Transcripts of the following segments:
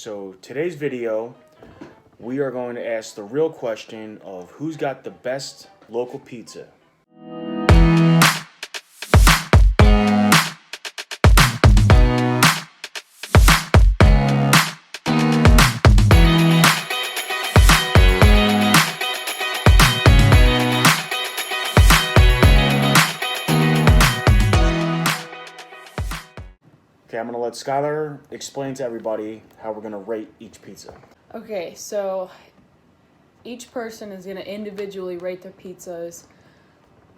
So today's video, we are going to ask the real question of who's got the best local pizza. Okay, I'm going to let Skylar explain to everybody how we're going to rate each pizza. Okay, so each person is going to individually rate their pizzas.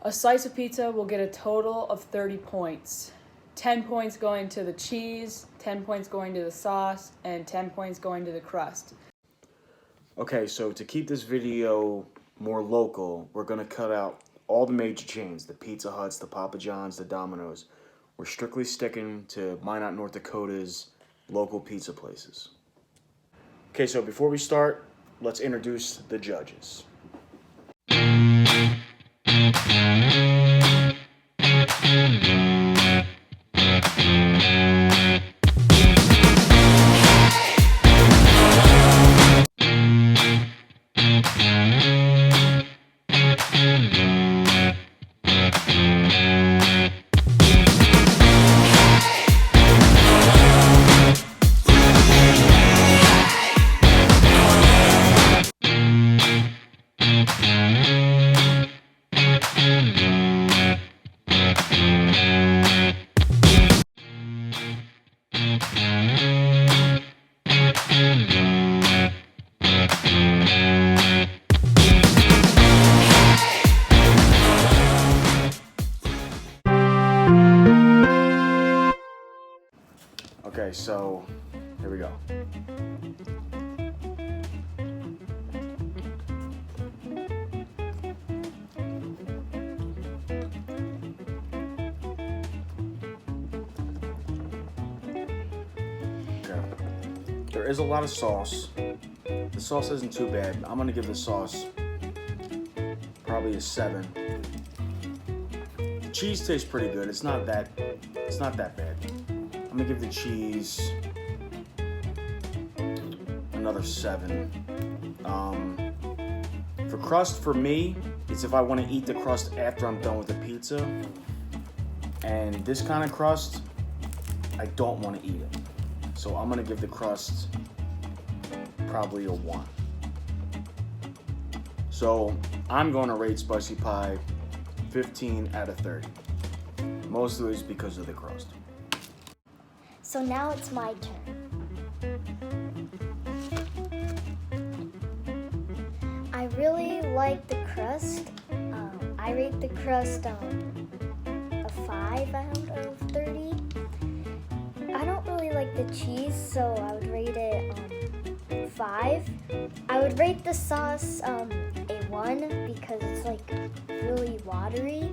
A slice of pizza will get a total of 30 points. 10 points going to the cheese, 10 points going to the sauce, and 10 points going to the crust. Okay, so to keep this video more local, we're going to cut out all the major chains, the Pizza Huts, the Papa John's, the Domino's. We're strictly sticking to Minot, North Dakota's local pizza places. Okay, so before we start, let's introduce the judges. Okay, so here we go. Okay. There is a lot of sauce. The sauce isn't too bad. I'm gonna give the sauce probably a 7. The cheese tastes pretty good. It's not that bad. I'm gonna give the cheese another 7. For crust, for me, it's if I want to eat the crust after I'm done with the pizza. And this kind of crust, I don't want to eat it. So I'm gonna give the crust probably a 1. So I'm going to rate spicy pie 15 out of 30. Mostly it's because of the crust. So now it's my turn. I really like the crust. I rate the crust a 5 out of 30. I don't really like the cheese, so I would rate it 5. I would rate the sauce a 1 because it's like really watery.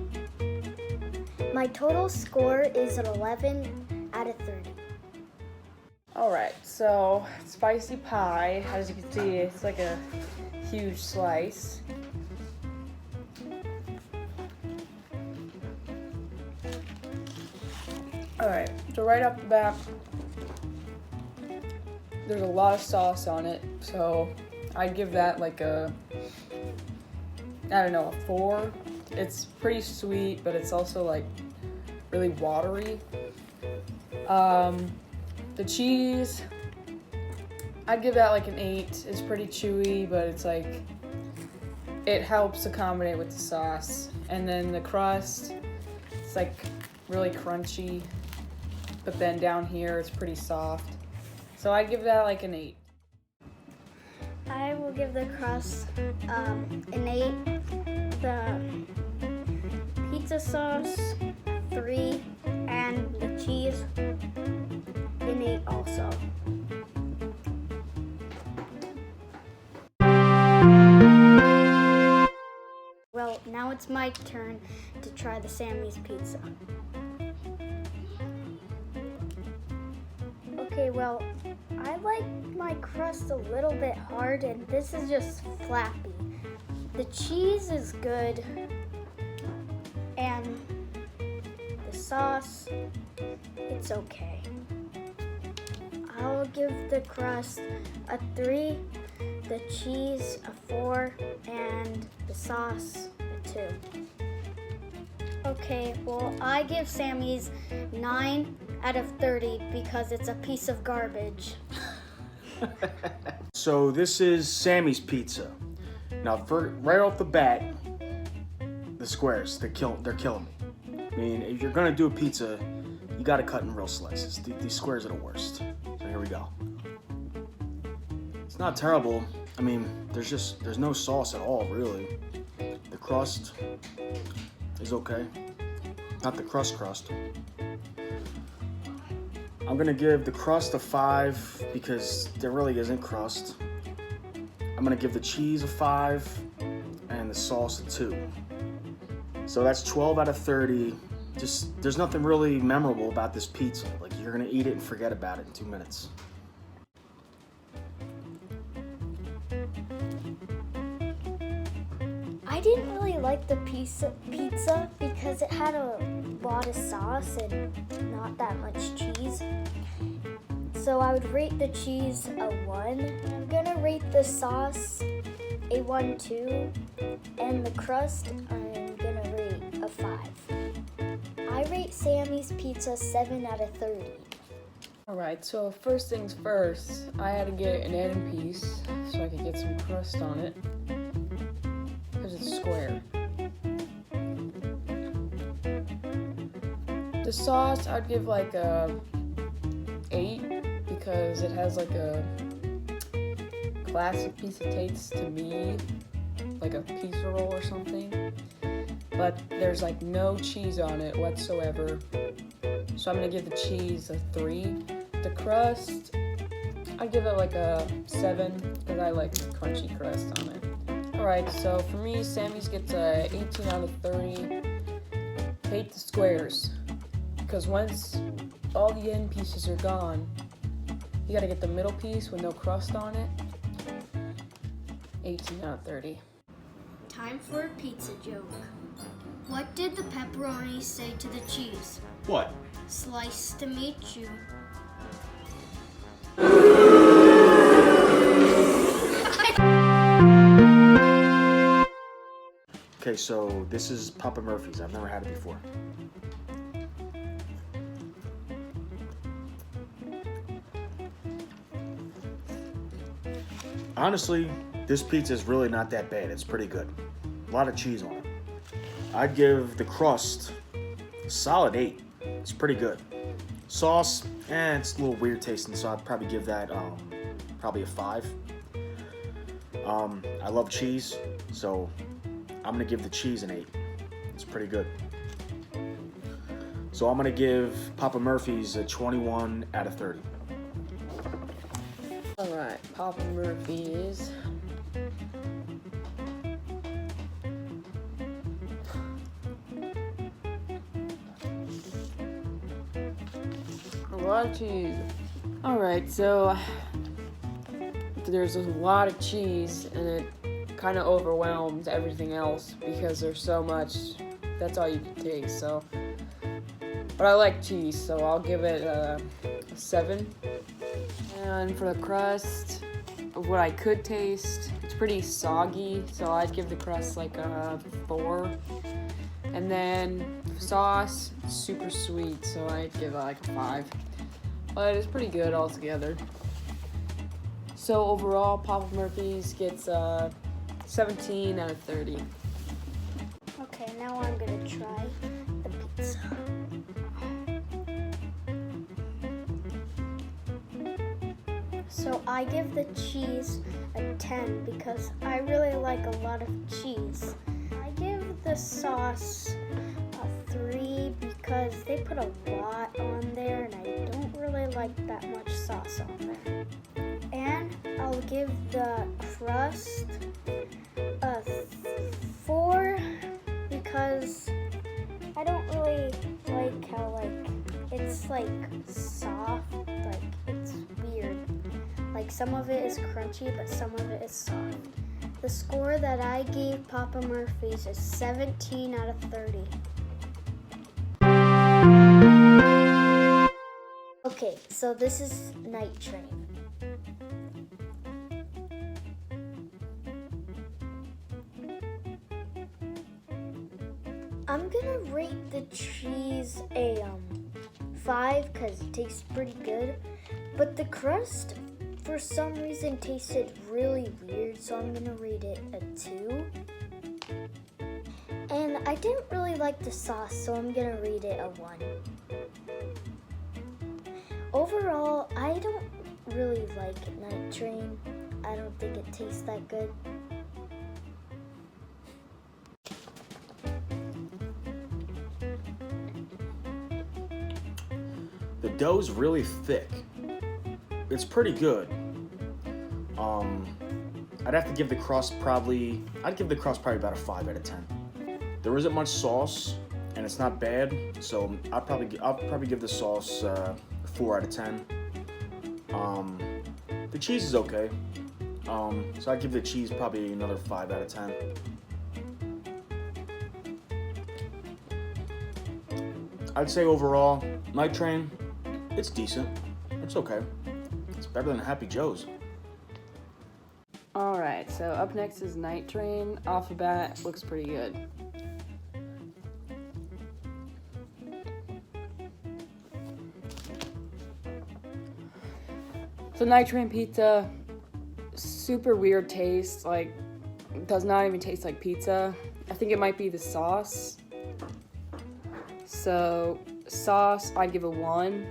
My total score is an 11 out of 30. Alright, so spicy pie, as you can see, it's like a huge slice. Alright, so right off the bat, there's a lot of sauce on it, so I'd give that like a 4. It's pretty sweet, but it's also like really watery. The cheese, I'd give that like an 8. It's pretty chewy, but it's like, it helps accommodate with the sauce. And then the crust, it's like really crunchy, but then down here it's pretty soft. So I'd give that like an 8. I will give the crust an 8. The pizza sauce 3, and the cheese an 8 also. Well, now it's my turn to try the Sammy's pizza. Okay, well, I like my crust a little bit hard, and this is just flappy. The cheese is good, and the sauce, it's okay. I'll give the crust a 3, the cheese a 4, and the sauce a 2. Okay, well, I give Sammy's 9 out of 30 because it's a piece of garbage. So this is Sammy's pizza. Now, right off the bat, the squares, they're killing me. I mean, if you're gonna do a pizza, you gotta cut in real slices. These squares are the worst. So here we go. It's not terrible. I mean, there's no sauce at all, really. The crust is okay. Not the crust. I'm gonna give the crust a 5 because there really isn't crust. I'm gonna give the cheese a 5 and the sauce a 2. So that's 12 out of 30. Just, there's nothing really memorable about this pizza. Like, you're gonna eat it and forget about it in 2 minutes. I didn't really like the pizza because it had a lot of sauce and not that much cheese. So I would rate the cheese a 1. I'm gonna rate the sauce a 1 too, and the crust I'm gonna rate a 5. I rate Sammy's pizza 7 out of 30. Alright, so first things first, I had to get an end piece so I could get some crust on it. Because it's square. The sauce, I'd give like a 8 because it has like a classic piece of taste to me, like a pizza roll or something. But there's like no cheese on it whatsoever. So I'm gonna give the cheese a 3. The crust, I'd give it like a 7 because I like crunchy crust on it. Alright, so for me, Sammy's gets a 18 out of 30. Hate the squares. Because once all the end pieces are gone, you gotta get the middle piece with no crust on it. 18 out of 30. Time for a pizza joke. What did the pepperoni say to the cheese? What? Slice to meet you. Okay, so this is Papa Murphy's. I've never had it before. Honestly, this pizza is really not that bad. It's pretty good. A lot of cheese on it. I'd give the crust a solid 8. It's pretty good. Sauce, it's a little weird tasting, so I'd probably give that probably a 5. I love cheese, so I'm gonna give the cheese an 8. It's pretty good. So I'm gonna give Papa Murphy's a 21 out of 30. Alright, Papa Murphy's. A lot of cheese. Alright, so there's a lot of cheese and it kind of overwhelms everything else because there's so much. That's all you can taste, so. But I like cheese, so I'll give it a 7. And for the crust, of what I could taste, it's pretty soggy, so I'd give the crust like a 4. And then sauce, super sweet, so I'd give it like a 5. But it's pretty good altogether. So overall, Papa Murphy's gets 17 out of 30. Okay, now I'm gonna try the pizza. So I give the cheese a 10 because I really like a lot of cheese. I give the sauce a 3 because they put a lot on there and I don't really like that much sauce on there. And I'll give the crust a 4 because I don't really like how it's soft, it's weird. Some of it is crunchy, but some of it is soft. The score that I gave Papa Murphy's is 17 out of 30. Okay, so this is Night Train. I'm gonna rate the cheese a 5 because it tastes pretty good, but the crust for some reason tasted really weird, so I'm gonna rate it a 2. And I didn't really like the sauce, so I'm gonna rate it a 1. Overall, I don't really like Night Train. I don't think it tastes that good. The dough's really thick. It's pretty good. I'd have to give the crust probably about a 5 out of 10. There isn't much sauce, and it's not bad, so I'll probably give the sauce 4 out of 10. The cheese is okay, so I'd give the cheese probably another 5 out of 10. I'd say overall, Night Train, it's decent. It's okay. It's better than Happy Joe's. Alright, so up next is Night Train. Off the bat, looks pretty good. So Night Train pizza, super weird taste, like does not even taste like pizza. I think it might be the sauce. So sauce, I'd give a 1.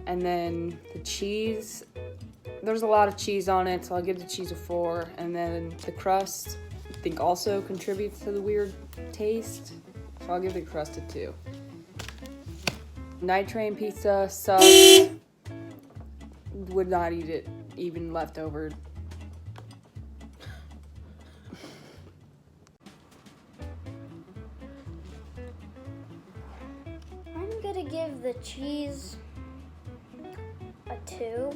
And then the cheese, there's a lot of cheese on it, so I'll give the cheese a 4. And then the crust, I think also contributes to the weird taste, so I'll give the crust a 2. Night Train pizza sucks. Would not eat it, even leftover. I'm gonna give the cheese a 2.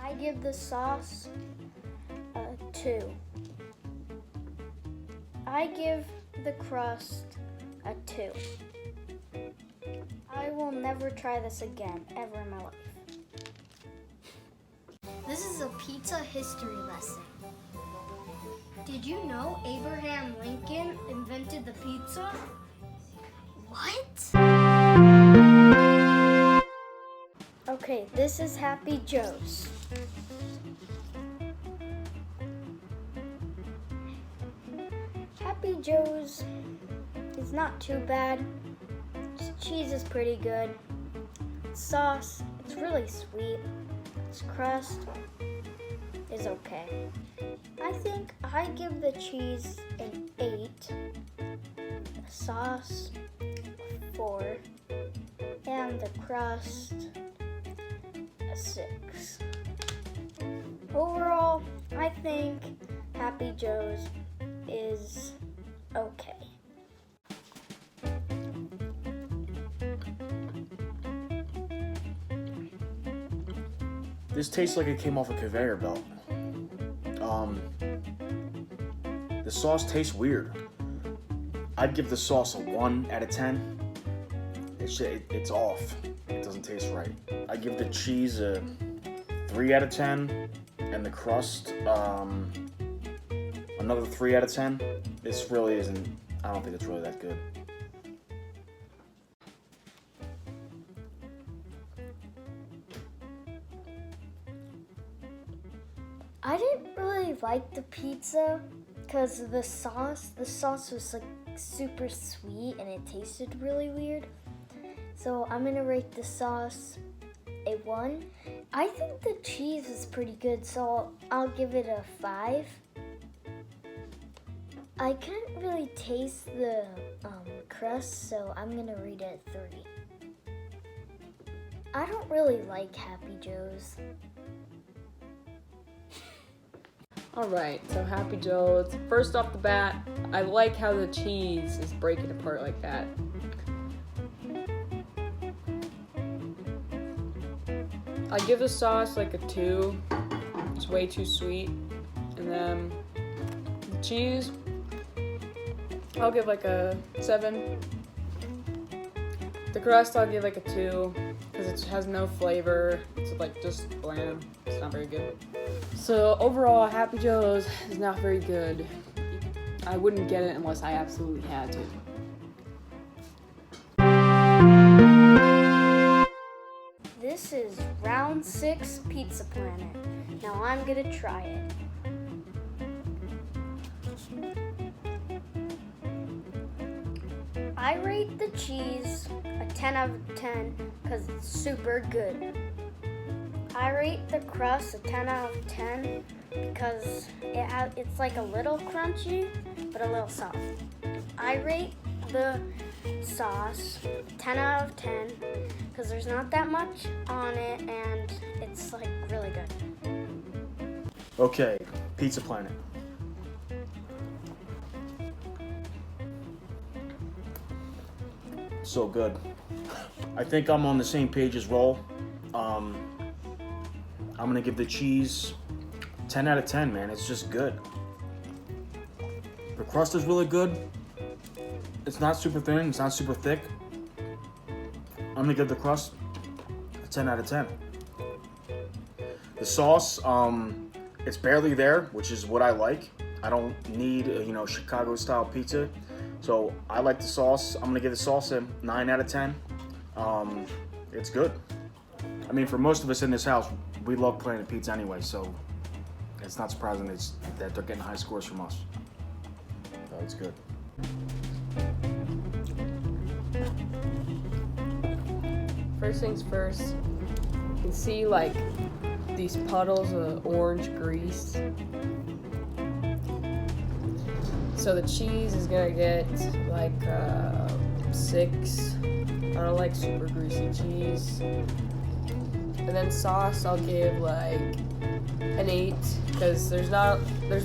I give the sauce a 2. I give the crust a 2. I will never try this again, ever in my life. This is a pizza history lesson. Did you know Abraham Lincoln invented the pizza? What? Okay, this is Happy Joe's. Happy Joe's is not too bad. Cheese is pretty good. Sauce, it's really sweet. Its crust is okay. I think I give the cheese an 8, the sauce a 4, and the crust a 6. Overall, I think Happy Joe's is okay. This tastes like it came off a conveyor belt. The sauce tastes weird. I'd give the sauce a 1 out of 10. It's off. It doesn't taste right. I give the cheese a 3 out of 10, and the crust another 3 out of 10. This really isn't. I don't think it's really that good. I didn't really like the pizza because the sauce was like super sweet and it tasted really weird. So I'm gonna rate the sauce a 1. I think the cheese is pretty good, so I'll give it a 5. I couldn't really taste the crust, so I'm gonna rate it a 3. I don't really like Happy Joe's. Alright, so Happy Joe's. First off the bat, I like how the cheese is breaking apart like that. I give the sauce like a 2. It's way too sweet. And then the cheese, I'll give like a 7. The crust, I'll give like a 2. because it has no flavor. It's like just bland. It's not very good. So overall, Happy Joe's is not very good. I wouldn't get it unless I absolutely had to. This is round 6 Pizza Planet. Now I'm gonna try it. I rate the cheese a 10 out of 10 because it's super good. I rate the crust a 10 out of 10 because it's like a little crunchy but a little soft. I rate the sauce 10 out of 10 because there's not that much on it and it's like really good. Okay, Pizza Planet. So good. I think I'm on the same page as Roll. I'm gonna give the cheese 10 out of 10, man. It's just good. The crust is really good. It's not super thin, it's not super thick. I'm gonna give the crust a 10 out of 10. The sauce, it's barely there, which is what I like. I don't need a, Chicago style pizza. So I like the sauce. I'm gonna give the sauce a 9 out of 10. It's good. I mean, for most of us in this house, we love Planet Pizza anyway, so it's not surprising that they're getting high scores from us. So it's good. First things first, you can see like these puddles of orange grease. So the cheese is gonna get like 6. I don't like super greasy cheese. And then sauce, I'll give like an 8 because there's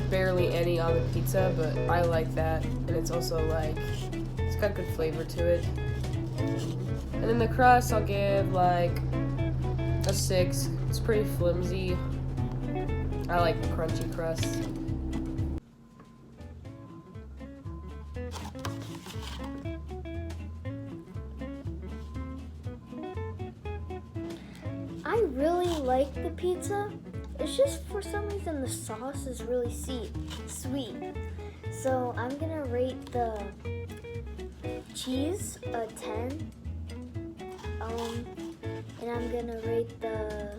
barely any on the pizza, but I like that, and it's also like it's got good flavor to it. And then the crust, I'll give like a 6. It's pretty flimsy. I like the crunchy crust. I really like the pizza. It's just for some reason the sauce is really sweet. So I'm gonna rate the cheese a 10. And I'm gonna rate the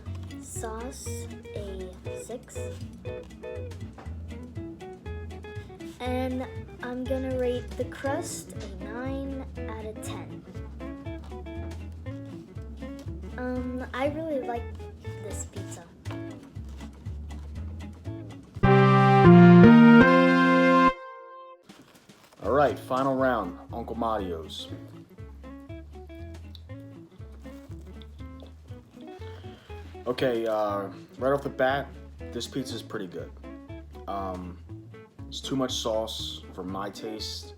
sauce a 6. And I'm gonna rate the crust a 9 out of 10. I really like this pizza. All right, final round, Uncle Mario's. Okay, right off the bat, this pizza is pretty good. It's too much sauce for my taste.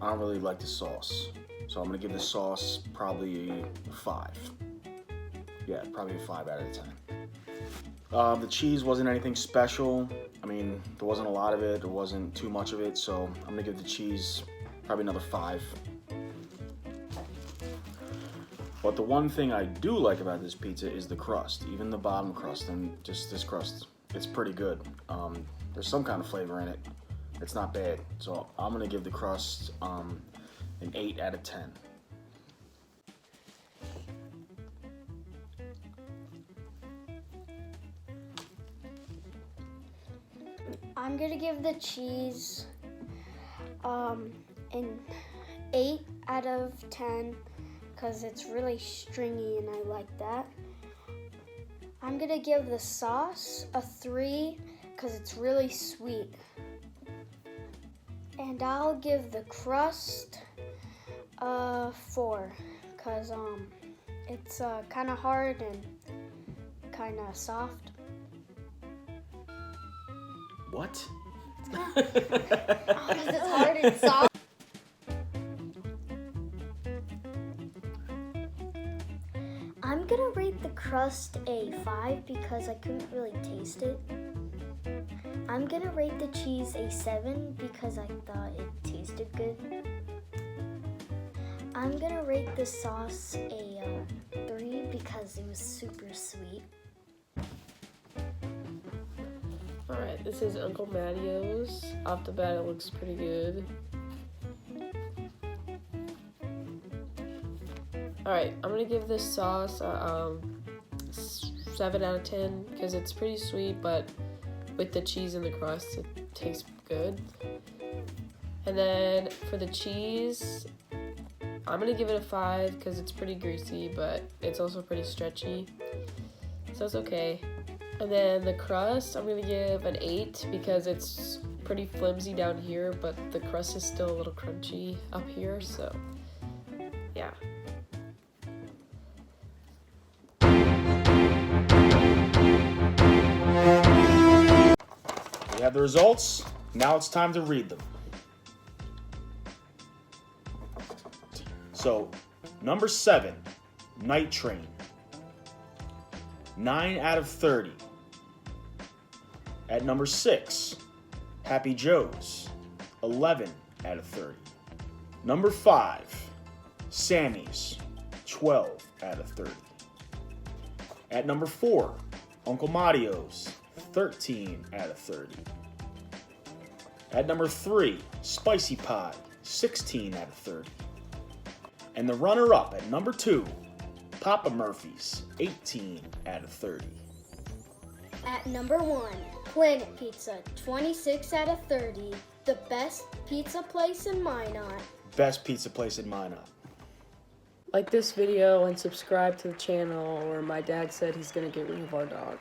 I don't really like the sauce, so I'm gonna give the sauce probably a 5. Yeah, probably a 5 out of 10. The cheese wasn't anything special. I mean, there wasn't a lot of it, there wasn't too much of it, so I'm gonna give the cheese probably another 5. But the one thing I do like about this pizza is the crust, even the bottom crust and just this crust. It's pretty good. There's some kind of flavor in it. It's not bad. So I'm gonna give the crust an 8 out of 10. I'm gonna give the cheese an 8 out of 10 because it's really stringy and I like that. I'm gonna give the sauce a 3 because it's really sweet. And I'll give the crust a 4 because it's kind of hard and kind of soft. What? Because it's hard and soft. I'm gonna rate the crust a 5 because I couldn't really taste it. I'm gonna rate the cheese a 7 because I thought it tasted good. I'm gonna rate the sauce a 3 because it was super sweet. Alright, this is Uncle Mattio's. Off the bat, it looks pretty good. Alright, I'm gonna give this sauce a 7 out of 10 because it's pretty sweet, but with the cheese and the crust, it tastes good. And then for the cheese, I'm gonna give it a 5 because it's pretty greasy, but it's also pretty stretchy, so it's okay. And then the crust, I'm gonna give an 8 because it's pretty flimsy down here, but the crust is still a little crunchy up here, so yeah. We have the results. Now it's time to read them. So, number 7, Night Train. 9 out of 30. At number 6, Happy Joe's. 11 out of 30. Number 5, Sammy's. 12 out of 30. At number 4, Uncle Mattio's. 13 out of 30. At number 3, Spicy Pie. 16 out of 30. And the runner-up at number 2, Papa Murphy's, 18 out of 30. At number 1, Planet Pizza, 26 out of 30. The best pizza place in Minot. Best pizza place in Minot. Like this video and subscribe to the channel, or my dad said he's gonna get rid of our dog.